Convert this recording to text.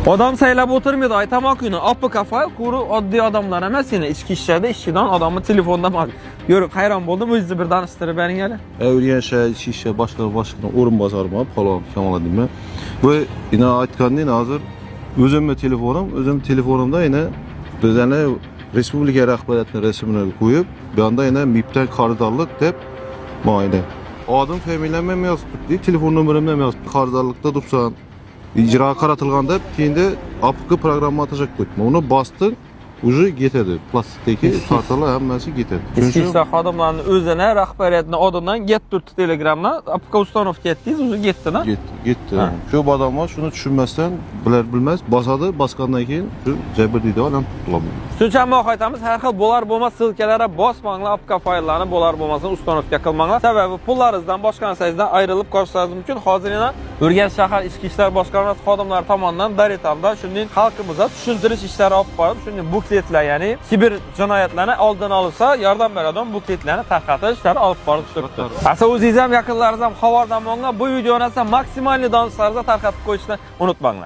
Odam saylab o'tirmaydi, aytaman kuni. APK fayl quru oddiy odamlar emas, yine ichki ishlarda ishchidan odamni telefonda bak. Yurib hayron bo'ldim, o'zingizni bir tanishtirib bering hali. O'rgan ichki ishlar boshqa o'rin bosarim falon Kamoliddinmi. Bu ina aytgandek hozir o'zim telefonimda yine bizani respublika rahbariyatining rasmini qo'yib, bu yerda yine MIPdan qarzdorlik deb mayda. Adım familiyam ham yozibdi, telefon nomerim ham yozibdi. Qarzdorlikda tursan, icra qaratilganda keyin APK programma atacak qo'ydim. Uni bosdim, уже ketadi. Plastikdagi kartalar hammasi ketadi. Ichki ishlar xodimlarining o'zini rahbariyatning oldindan get turdi Telegramdan, APK ustanovka etdingiz, уже ketdi-da. Ketdi. Shu odamlar shuni tushunmasdan, bilmas, bosadi, bosgandan keyin shu jabrdiyda olam qiladi. Shunchami aytamiz, har xil bo'lar bo'lmas silkalarga bosmanglar, APK fayllarni bo'lar bo'lmasin ustanovka qilmanglar. Sababi pullaringizdan boshqa narsangizdan ayrilib qolishingiz mumkin. Hozir yana Urganch shahar ichki ishlar boshqarmasi xodimlari tomonidan Daritamda shunday xalqimizga tushuntirish ishlari olib qo'yib, shunday bukletlar, ya'ni kiber jinoyatlarni oldini olsa, yordam beradigan bukletlarni tarqatish ishlari olib borib turibdi. Asa o'zingiz ham yaqinlaringiz ham xabardan bo'lgan bu videoni esa maksimal donishlarga tarqatib qo'yishni unutmanglar.